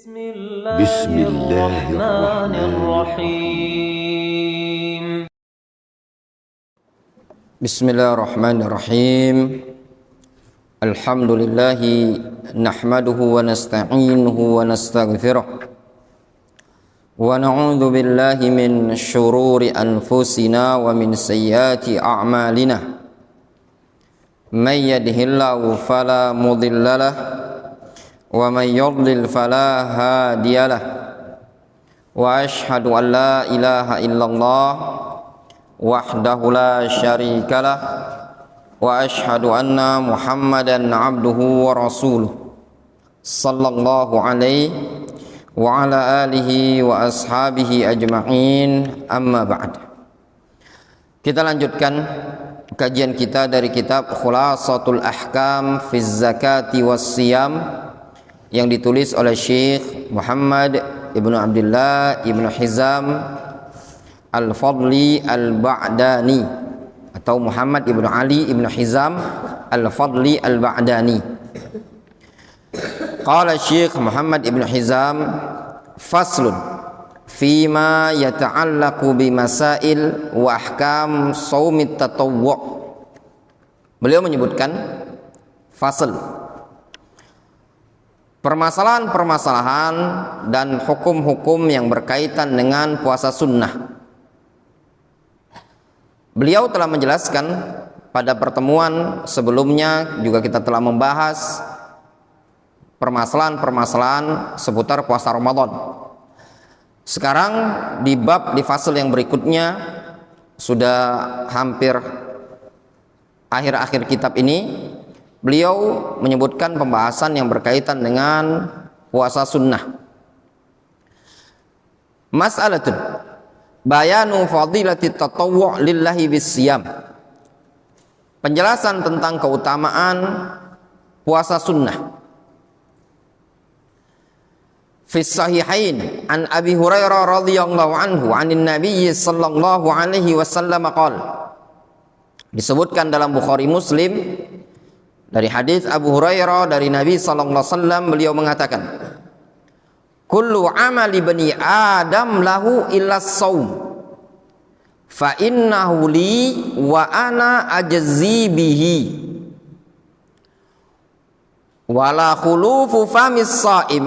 بسم الله الرحمن الرحيم بسم الله الرحمن الرحيم الحمد لله نحمده ونستعينه ونستغفره ونعوذ بالله من شرور أنفسنا ومن سيئات أعمالنا من يهده الله فلا مضل له ومن يضلل فلا هادي له وأشهد أن لا إله إلا الله وحده لا شريك له وأشهد أن محمدا عبده ورسوله صلى الله عليه وعلى آله وأصحابه أجمعين أما بعد. Kita lanjutkan kajian kita dari kitab Khulasatul Ahkam fi Zakati was Siyam yang ditulis oleh Syekh Muhammad Ibnu Abdullah Ibnu Hizam Al-Fadli Al-Ba'dani atau Muhammad Ibnu Ali Ibnu Hizam Al-Fadli Al-Ba'dani. Qala Syekh Muhammad Ibnu Hizam faslun fima yata'allaqu bimasail wa ahkam shaumit tatawwu'. Beliau menyebutkan fasl, permasalahan-permasalahan dan hukum-hukum yang berkaitan dengan puasa sunnah. Beliau telah menjelaskan pada pertemuan sebelumnya juga kita telah membahas permasalahan-permasalahan seputar puasa Ramadan. Sekarang di fasal yang berikutnya sudah hampir akhir-akhir kitab ini, beliau menyebutkan pembahasan yang berkaitan dengan puasa sunnah. Mas'alatun bayanu fadilati tatawwu' lillahi bisiyam. Penjelasan tentang keutamaan puasa sunnah. Fi sahihain an Abi Hurairah radhiyallahu anhu anin Nabiy sallallahu alaihi wasallam qala. Disebutkan dalam Bukhari Muslim dari hadis Abu Hurairah dari Nabi sallallahu alaihi wasallam, beliau mengatakan, kullu amali bani Adam lahu illa shaum fa innahu li wa ana ajzi bihi wala khulufu famis shaim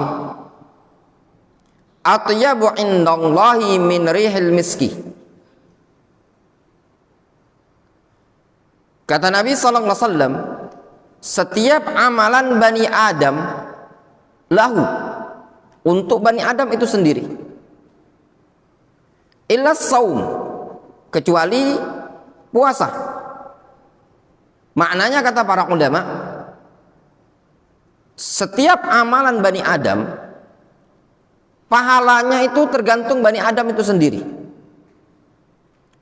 atyabu indallahi min rihil miski. Kata Nabi sallallahu alaihi wasallam, setiap amalan Bani Adam lahu, untuk Bani Adam itu sendiri, illa saum, kecuali puasa. Maknanya kata para ulama, setiap amalan Bani Adam pahalanya itu tergantung Bani Adam itu sendiri.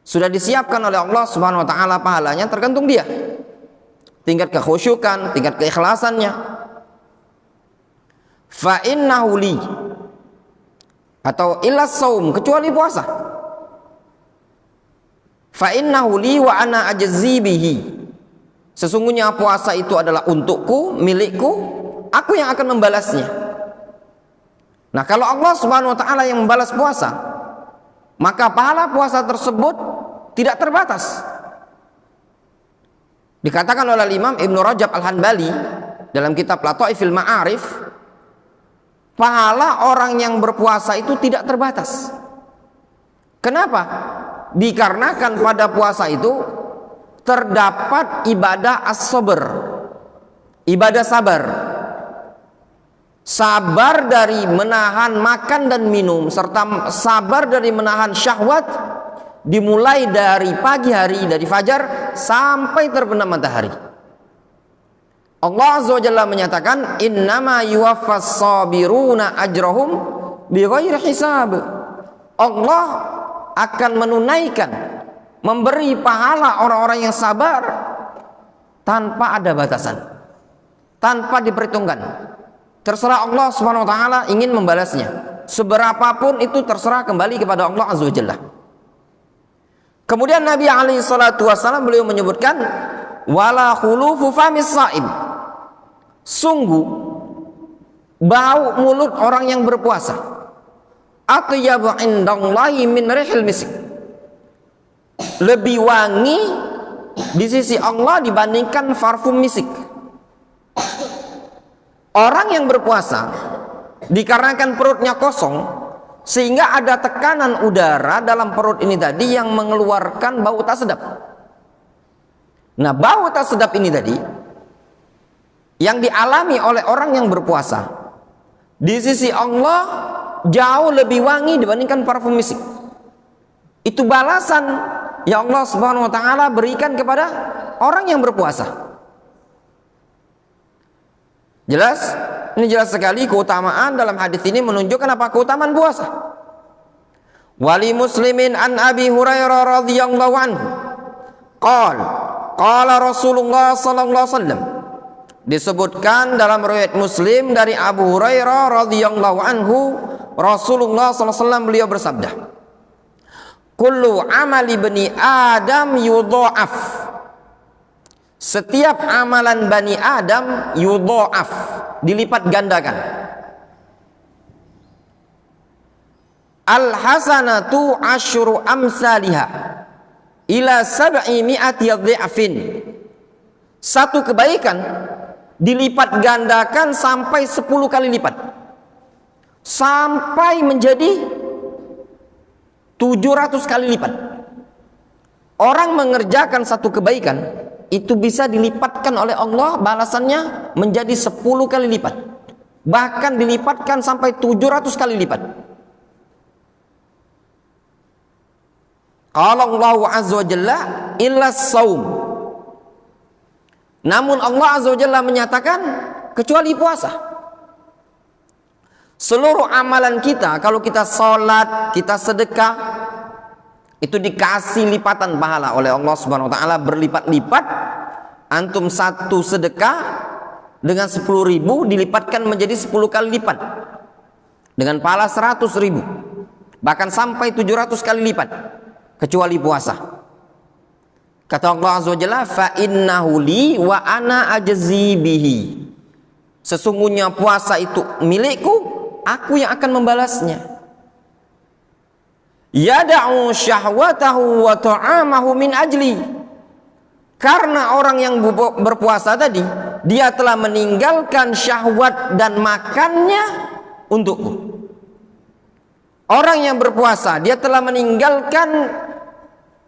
Sudah disiapkan oleh Allah Subhanahu wa taala pahalanya, tergantung dia. Tingkat kekhusyukan, tingkat keikhlasannya. Fa innahu li, atau illa shaum, kecuali puasa. Fa innahu li wa ana ajzi bihi. Sesungguhnya puasa itu adalah untukku, milikku, aku yang akan membalasnya. Nah, kalau Allah Subhanahu wa taala yang membalas puasa, maka pahala puasa tersebut tidak terbatas. Dikatakan oleh Imam Ibnu Rajab Al-Hanbali dalam kitab Lataifil Ma'arif, pahala orang yang berpuasa itu tidak terbatas. Kenapa? Dikarenakan pada puasa itu terdapat ibadah as-sabr, ibadah sabar. Sabar dari menahan makan dan minum, serta sabar dari menahan syahwat, dimulai dari pagi hari, dari fajar sampai terbenam matahari. Allah Azza wa Jalla menyatakan, innama yuwaffas sabiruna ajrahum bighairi hisab. Allah akan menunaikan, memberi pahala orang-orang yang sabar tanpa ada batasan, tanpa diperhitungkan. Terserah Allah Subhanahu wa taala ingin membalasnya. Seberapapun itu terserah kembali kepada Allah Azza wa Jalla. Kemudian Nabi alaihi salatu wasallam beliau menyebutkan wala khulufu famis shaim. Sungguh bau mulut orang yang berpuasa atyabu indallahi min rihil misk, lebih wangi di sisi Allah dibandingkan parfum misik. Orang yang berpuasa dikarenakan perutnya kosong, sehingga ada tekanan udara dalam perut ini tadi yang mengeluarkan bau tak sedap. Nah, bau tak sedap ini tadi yang dialami oleh orang yang berpuasa, di sisi Allah jauh lebih wangi dibandingkan parfum misik. Itu balasan yang Allah Subhanahu wa taala berikan kepada orang yang berpuasa. Jelas? Ini jelas sekali keutamaan dalam hadis ini menunjukkan apa? Keutamaan puasa. Wali Muslimin an Abi Hurairah radhiyallahu anhu qala Rasulullah sallallahu alaihi wasallam, disebutkan dalam riwayat Muslim dari Abu Hurairah radhiyallahu anhu, Rasulullah sallallahu alaihi wasallam beliau bersabda, kullu amali bani Adam yudha'af, setiap amalan Bani Adam yudha'af, dilipat gandakan. Al-hasanatu asyru amsalihha ila sab'i mi'ati dhi'fin. Satu kebaikan dilipat gandakan sampai 10 kali lipat, sampai menjadi 700 kali lipat. Orang mengerjakan satu kebaikan itu bisa dilipatkan oleh Allah balasannya menjadi 10 kali lipat, bahkan dilipatkan sampai 700 kali lipat. Qala Allah azza wa jalla illa shaum, namun Allah azza wa jalla menyatakan kecuali puasa. Seluruh amalan kita, kalau kita sholat, kita sedekah, itu dikasih lipatan pahala oleh Allah Subhanahu wa taala berlipat-lipat. Antum satu sedekah dengan 10.000 dilipatkan menjadi 10 kali lipat dengan pahala 100.000, bahkan sampai 700 kali lipat, kecuali puasa. Kata Allah azza wa jalla, fa innahu li wa ana ajzi bihi, sesungguhnya puasa itu milikku, aku yang akan membalasnya. Yada'u syahwatahu wa ta'amahu min ajli, karena orang yang berpuasa tadi, dia telah meninggalkan syahwat dan makannya untukku. Orang yang berpuasa, dia telah meninggalkan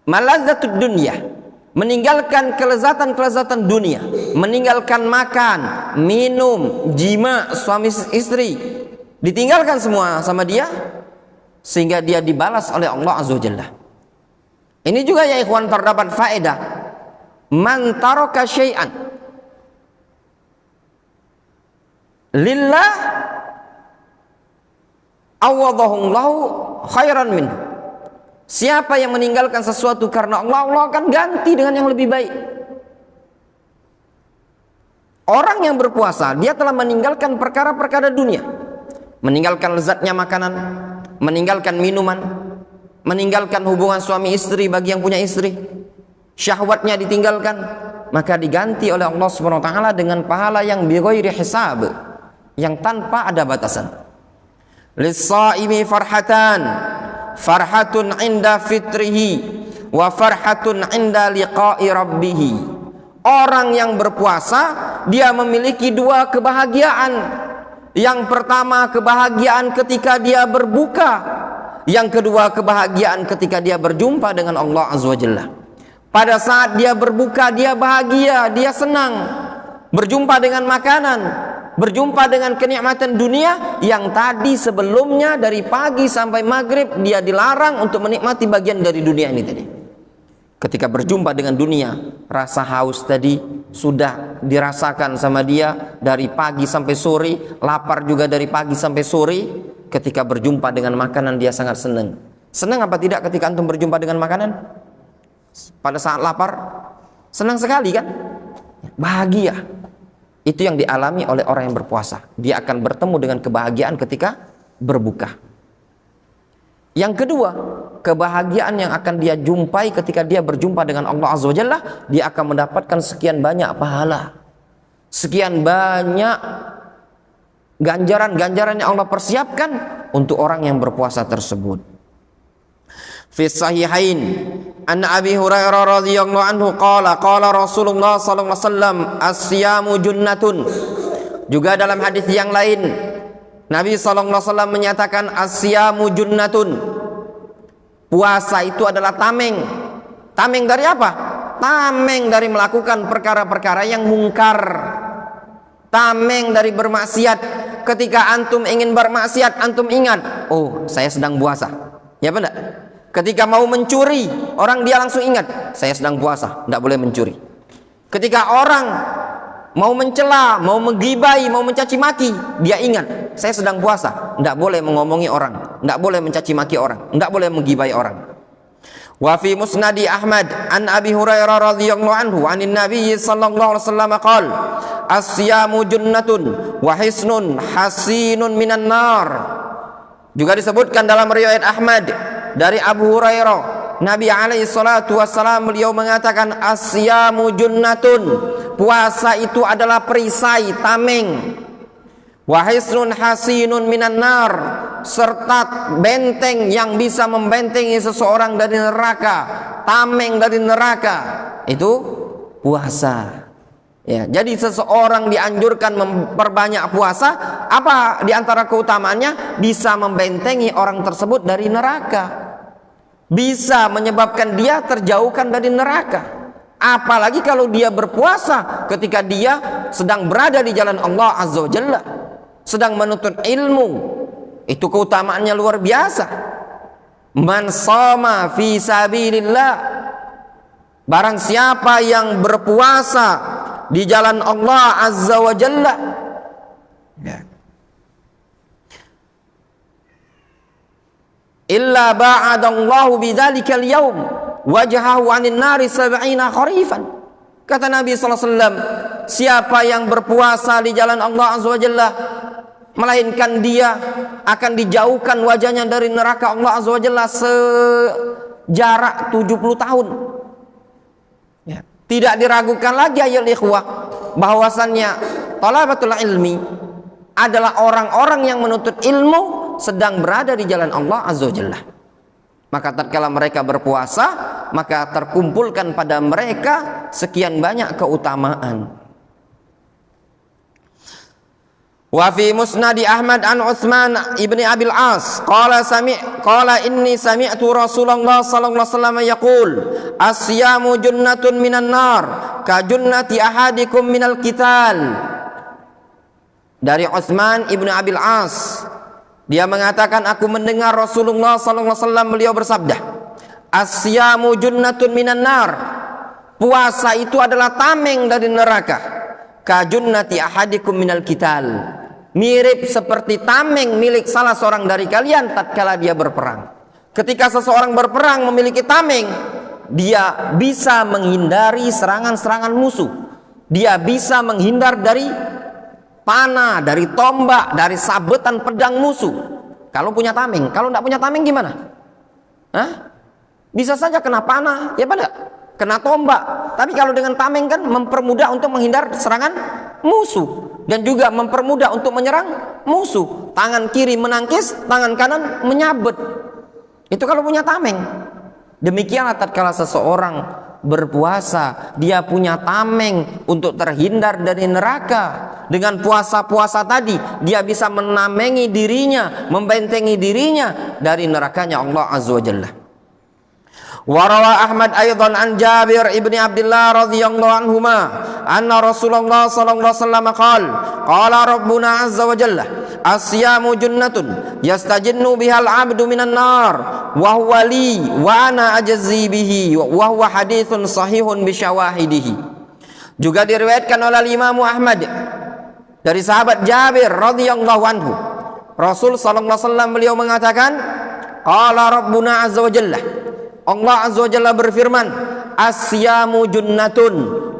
malazzatud dunya, meninggalkan kelezatan-kelezatan dunia, meninggalkan makan, minum, jima, suami istri, ditinggalkan semua sama dia, sehingga dia dibalas oleh Allah azza wa jalla. Ini juga ya ikhwan terdapat faedah, man taraka syai'an lillah awadahullahu khairan min. Siapa yang meninggalkan sesuatu karena Allah, Allah akan ganti dengan yang lebih baik. Orang yang berpuasa, dia telah meninggalkan perkara-perkara dunia, meninggalkan lezatnya makanan, meninggalkan minuman, meninggalkan hubungan suami istri bagi yang punya istri, syahwatnya ditinggalkan, maka diganti oleh Allah Subhanahu wa taala dengan pahala yang bighairi hisab, yang tanpa ada batasan. Lis-shaimi farhatan, farhatun inda fitrihi wa farhatun inda liqa'i rabbih. Orang yang berpuasa, dia memiliki dua kebahagiaan. Yang pertama, kebahagiaan ketika dia berbuka. Yang kedua, kebahagiaan ketika dia berjumpa dengan Allah azza wa jalla. Pada saat dia berbuka, dia bahagia, dia senang, berjumpa dengan makanan, berjumpa dengan kenikmatan dunia yang tadi sebelumnya dari pagi sampai maghrib dia dilarang untuk menikmati bagian dari dunia ini tadi. Ketika berjumpa dengan dunia, rasa haus tadi sudah dirasakan sama dia dari pagi sampai sore, lapar juga dari pagi sampai sore. Ketika berjumpa dengan makanan dia sangat senang. Senang apa tidak ketika antum berjumpa dengan makanan? Pada saat lapar, senang sekali kan? Bahagia. Itu yang dialami oleh orang yang berpuasa. Dia akan bertemu dengan kebahagiaan ketika berbuka. Yang kedua, kebahagiaan yang akan dia jumpai ketika dia berjumpa dengan Allah azza wa jalla, dia akan mendapatkan sekian banyak pahala, sekian banyak ganjaran-ganjaran yang Allah persiapkan untuk orang yang berpuasa tersebut. Fi sahihain an Abi Hurairah radhiyallahu anhu qala Rasulullah sallallahu alaihi wasallam as-siyamu junnatun. Juga dalam hadis yang lain Nabi sallallahu alaihi wasallam menyatakan as-siyamu junnatun. Puasa itu adalah tameng. Tameng dari apa? Tameng dari melakukan perkara-perkara yang mungkar. Tameng dari bermaksiat. Ketika antum ingin bermaksiat, antum ingat, oh saya sedang puasa. Ya benar? Ketika mau mencuri, orang dia langsung ingat, saya sedang puasa, tidak boleh mencuri. Ketika orang mau mencela, mau menggibai, mau mencaci maki, dia ingat, saya sedang puasa, tidak boleh mengomongi orang, tidak boleh mencaci maki orang, tidak boleh menggibai orang. Wa fi musnadi Ahmad an Abi Hurairah radhiyallahu anhu anin Nabi sallallahu alaihi wasallam qala as-siyamu junnatun wa hisnun hasinun minan nar. Juga disebutkan dalam riwayat Ahmad dari Abu Hurairah, Nabi alaihi salatu wassalam beliau mengatakan as-siyamu junnatun, puasa itu adalah perisai, tameng. Wa hisnun hasinun minan nar, serta benteng yang bisa membentengi seseorang dari neraka, tameng dari neraka. Itu puasa. Ya, jadi seseorang dianjurkan memperbanyak puasa. Apa di antara keutamaannya? Bisa membentengi orang tersebut dari neraka, bisa menyebabkan dia terjauhkan dari neraka. Apalagi kalau dia berpuasa ketika dia sedang berada di jalan Allah Azza wa Jalla, sedang menuntut ilmu, itu keutamaannya luar biasa. Man shoma fi sabilillah, barang siapa yang berpuasa di jalan Allah Azza wa Jalla, ya, illa ba'adallahu bidzalikal yaum wajhahu 'anil nari 70 kharifan. Kata Nabi sallallahu alaihi wasallam, siapa yang berpuasa di jalan Allah Azza wa Jalla, melainkan dia akan dijauhkan wajahnya dari neraka Allah Azza wa Jalla sejarak 70 tahun. Ya. Tidak diragukan lagi ayol ikhwah bahwasannya talabatul ilmi adalah orang-orang yang menuntut ilmu sedang berada di jalan Allah Azza wa Jalla. Maka tatkala mereka berpuasa, maka terkumpulkan pada mereka sekian banyak keutamaan. Wa fi musnadi Ahmad an Utsman ibni Abil As qala inni sami'tu Rasulullah sallallahu alaihi wasallam yaqul as-siyamu junnatun minan nar ka junnati ahadikum minal qital. Dari Utsman ibni Abil As, dia mengatakan, aku mendengar Rasulullah sallallahu alaihi wasallam beliau bersabda, as-siyamu junnatun minan nar, puasa itu adalah tameng dari neraka, ka junnati ahadikum minal qital, mirip seperti tameng milik salah seorang dari kalian tatkala dia berperang. Ketika seseorang berperang memiliki tameng, dia bisa menghindari serangan-serangan musuh. Dia bisa menghindar dari panah, dari tombak, dari sabetan pedang musuh. Kalau punya tameng, kalau tidak punya tameng gimana? Hah? Bisa saja kena panah, ya pada kena tombak. Tapi kalau dengan tameng kan mempermudah untuk menghindar serangan musuh dan juga mempermudah untuk menyerang musuh. Tangan kiri menangkis, tangan kanan menyabet. Itu kalau punya tameng. Demikianlah tatkala seseorang berpuasa, dia punya tameng untuk terhindar dari neraka. Dengan puasa-puasa tadi, dia bisa menamengi dirinya, membentengi dirinya dari nerakanya Allah Azza wa Jalla. Warawa Ahmad aidan an Jabir ibni Abdullah radhiyallahu anhuma anna Rasulullah sallallahu alaihi wasallam qala Rabbuna azza wa jalla as-siyamu junnatun yastajinnu bihal 'abdu minan nar wa huwa li wa ana ajzi bihi wa huwa haditsun sahihun bi syawahidihi. Juga diriwayatkan oleh Imam Ahmad dari sahabat Jabir radhiyallahu anhu, Rasul sallallahu alaihi wasallam beliau mengatakan, qala Rabbuna azza wa jalla, Allah Azza wa Jalla berfirman, as-siyamu junnatun,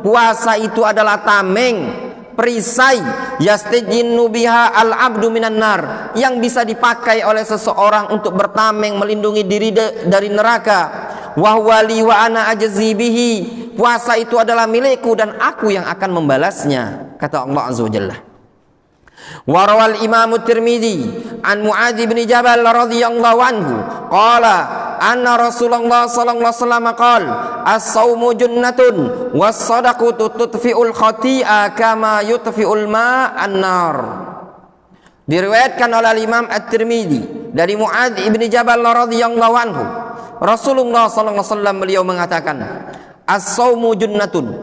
puasa itu adalah tameng, perisai, yastajinnu biha al-abdu minan nar, yang bisa dipakai oleh seseorang untuk bertameng melindungi diri dari neraka. Wa huwa li wa ana ajzi bihi, puasa itu adalah milikku dan aku yang akan membalasnya, kata Allah Azza wa Jalla. Wa rawal Imam Tirmidzi an Muadz bin Jabal radhiyallahu anhu qala anna Rasulullah sallallahu alaihi wasallam qala as-saumu junnatun was-sadaqatu tudfi'ul khati'a kama yudfi'ul ma'an nar. Diriwayatkan oleh Imam At-Tirmidzi dari Muadz bin Jabal radhiyallahu anhu, Rasulullah sallallahu alaihi wasallam beliau mengatakan, as-saumu junnatun,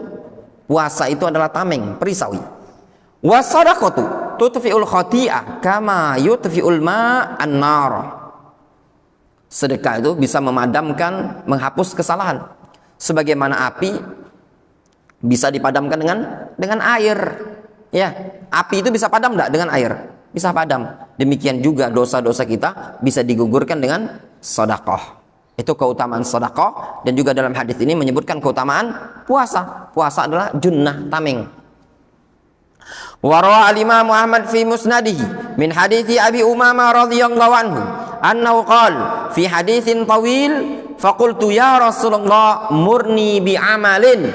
puasa itu adalah tameng, perisai. Was-sadaqatu tudfi'ul khati'ah kama yudfi'ul ma'an nar. Sedekah itu bisa memadamkan, menghapus kesalahan, sebagaimana api bisa dipadamkan dengan air. Ya, api itu bisa padam enggak dengan air? Bisa padam. Demikian juga dosa-dosa kita bisa digugurkan dengan sedekah. Itu keutamaan sedekah, dan juga dalam hadis ini menyebutkan keutamaan puasa. Puasa adalah junnah, tameng. Wa rawa al-Imam Ahmad fi musnadihi min hadithi Abi Umamah radhiyallahu anhu annahu qala fi haditsin tawil faqultu ya Rasulullah murni bi amalin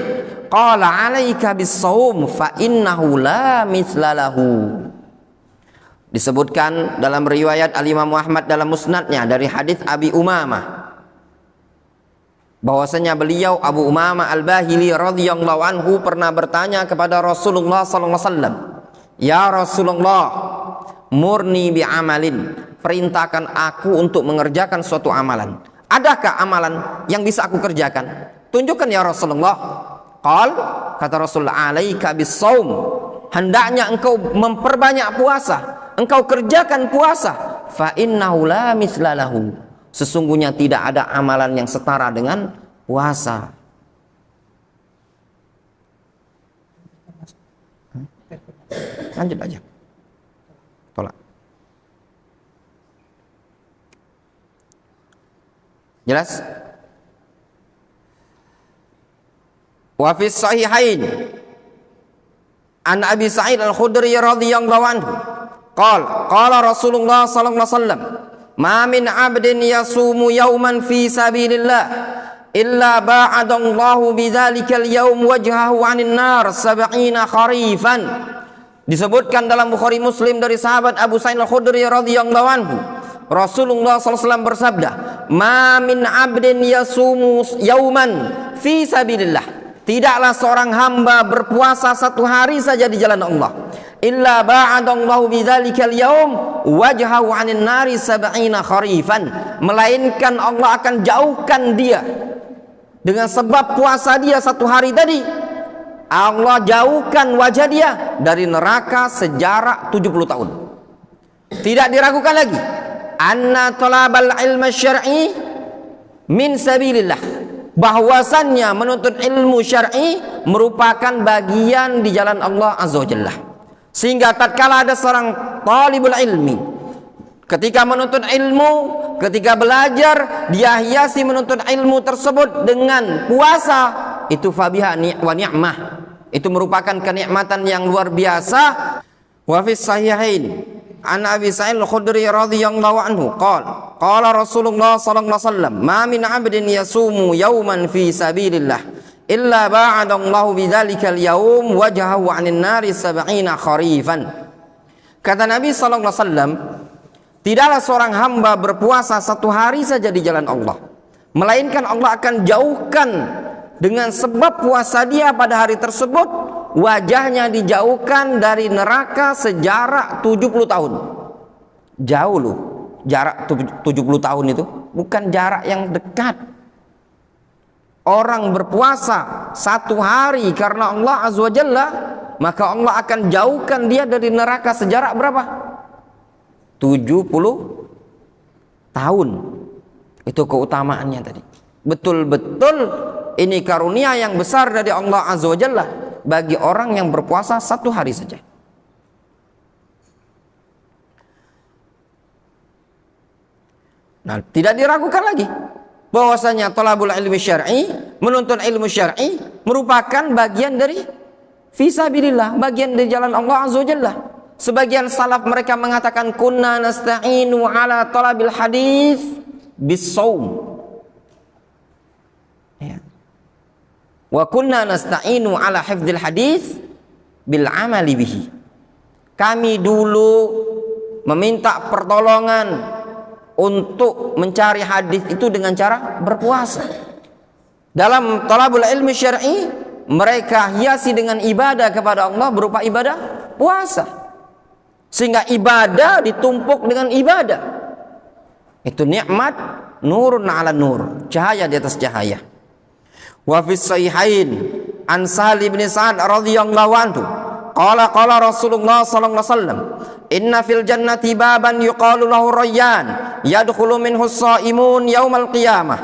qala 'alaika bis-shaum fa innahu la mithla lahu. Disebutkan dalam riwayat Al-Imam Ahmad dalam musnadnya dari hadis Abi Umamah bahwasanya beliau Abu Umamah Al-Bahili radhiyallahu anhu pernah bertanya kepada Rasulullah sallallahu alaihi wasallam, "Ya Rasulullah, murni bi amalin, perintahkan aku untuk mengerjakan suatu amalan. Adakah amalan yang bisa aku kerjakan? Tunjukkan ya Rasulullah." Qal, kata Rasulullah, "Alaika bis-shaum." Hendaknya engkau memperbanyak puasa. Engkau kerjakan puasa. Fa innahu la mithla lahu. Sesungguhnya tidak ada amalan yang setara dengan puasa. Lanjut aja. Tolak. Jelas? Wa fi sahihain an Abi Sa'id Al-Khudri radhiyallahu anhu qala Rasulullah sallallahu alaihi wasallam ma min 'abdin yasumu yawman fi sabilillah illa ba'adallahu bidzalikal yawm wajhahu 'anil nar 70 kharifan. Disebutkan dalam Bukhari Muslim dari sahabat Abu Sa'id Al-Khudri radhiyallahu anhu, Rasulullah sallallahu alaihi wasallam bersabda, ma min 'abdin yasumu yawman fi sabilillah, tidaklah seorang hamba berpuasa satu hari saja di jalan Allah, illa ba'adallahu bidzalikal yaum wajhahu 'anil nari 70 kharifan, melainkan Allah akan jauhkan dia dengan sebab puasa dia satu hari tadi, Allah jauhkan wajah dia dari neraka sejarak 70 tahun. Tidak diragukan lagi, anna talabal ilmi syar'i min sabilillah, bahwasannya menuntut ilmu syar'i merupakan bagian di jalan Allah Azza wa Jalla. Sehingga tatkala ada seorang talibul ilmi, ketika menuntut ilmu, ketika belajar, dia hiasi menuntut ilmu tersebut dengan puasa, itu fabiha wa ni'mah, itu merupakan kenikmatan yang luar biasa. Wa fis sahihain an Abi Sa'id Al-Khudri radhiyallahu anhu qala Rasulullah sallallahu alaihi wasallam ma min 'abdin yasumu yawman fi sabilillah illa ba'adallahu bidzalikal yawm wajhahu 'anil nari 70 kharifan. Kata Nabi sallallahu alaihi wasallam, tidaklah seorang hamba berpuasa satu hari saja di jalan Allah, melainkan Allah akan jauhkan dengan sebab puasa dia pada hari tersebut, wajahnya dijauhkan dari neraka sejarak 70 tahun. Jauh loh, jarak 70 tahun itu bukan jarak yang dekat. Orang berpuasa satu hari karena Allah Azza wa Jalla, maka Allah akan jauhkan dia dari neraka sejarak berapa? 70 tahun. Itu keutamaannya tadi. Betul-betul ini karunia yang besar dari Allah Azza wa Jalla bagi orang yang berpuasa satu hari saja. Nah, tidak diragukan lagi bahwasanya thalabul ilmi syar'i, menuntut ilmu syar'i merupakan bagian dari fisabilillah, bagian dari jalan Allah Azza wa Jalla. Sebagian salaf mereka mengatakan kunna nasta'inu ala talabil hadis bis-shaum. Ya. Wa kunna nasta'inu ala hifdzil hadis bil amali bihi. kami dulu meminta pertolongan untuk mencari hadis itu dengan cara berpuasa. Dalam talabul ilmi syar'i, mereka hiasi dengan ibadah kepada Allah berupa ibadah puasa. Sehingga ibadah ditumpuk dengan ibadah. Itu nikmat nurun ala nur, cahaya di atas cahaya. Wa fis sahihain an Sahal bin Sa'ad radhiyallahu anhu qala Rasulullah sallallahu alaihi wasallam inna fil jannati baban yuqalu lahu Rayyan yadkhulu minhu as-sha'imun yaumal qiyamah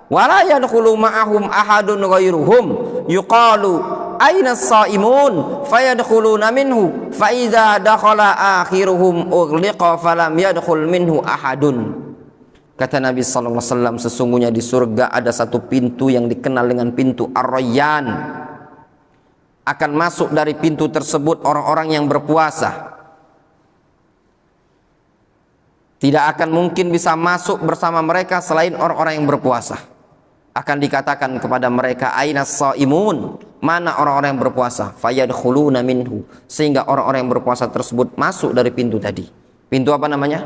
wa la yadkhulu ma'ahum ahadun ghairuhum yuqalu aina as-sha'imun fayadkhuluna minhu fa idza dakhala akhiruhum ughliqa falam yadkhul minhu ahadun. Kata Nabi sallallahu alaihi wasallam, sesungguhnya di surga ada satu pintu yang dikenal dengan pintu Ar-Rayyan. Akan masuk dari pintu tersebut orang-orang yang berpuasa. Tidak akan mungkin bisa masuk bersama mereka selain orang-orang yang berpuasa. Akan dikatakan kepada mereka, aina shaimun, mana orang-orang yang berpuasa? Fayadkhuluna minhu, sehingga orang-orang yang berpuasa tersebut masuk dari pintu tadi. Pintu apa namanya?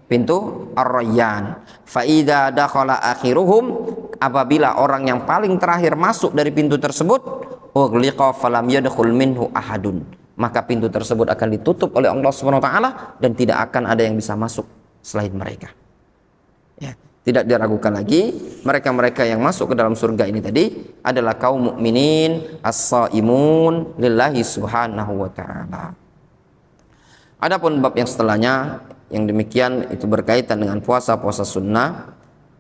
Pintu Ar-Rayyan. Fa idza dakhala akhiruhum, apabila orang yang paling terakhir masuk dari pintu tersebut, ughliqa falam yadkhul minhu ahadun, maka pintu tersebut akan ditutup oleh Allah Subhanahu wa taala dan tidak akan ada yang bisa masuk selain mereka. Ya, tidak diragukan lagi, mereka-mereka yang masuk ke dalam surga ini tadi adalah kaum mukminin as-shaimun lillahi subhanahu wa taala. Adapun bab yang setelahnya, yang demikian itu berkaitan dengan puasa-puasa sunnah,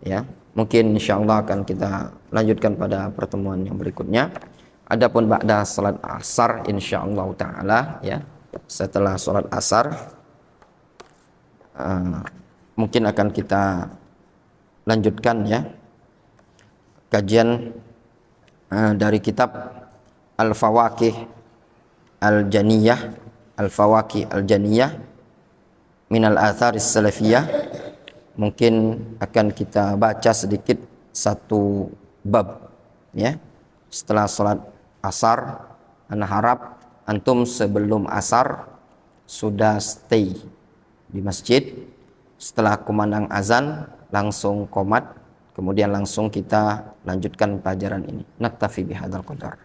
ya. Mungkin insyaallah akan kita lanjutkan pada pertemuan yang berikutnya. Adapun ba'da salat asar insyaallah taala, ya, setelah salat asar mungkin akan kita lanjutkan, ya, kajian dari kitab Al-Fawaqih Al-Janiyah, Al-Fawaqih Al-Janiyah minal atharis salafiyah. Mungkin akan kita baca sedikit satu bab, ya, setelah salat asar. Ana harap antum sebelum asar sudah stay di masjid. Setelah kumandang azan langsung qomat, kemudian langsung kita lanjutkan pelajaran ini. Naktafi bihadzal qadar.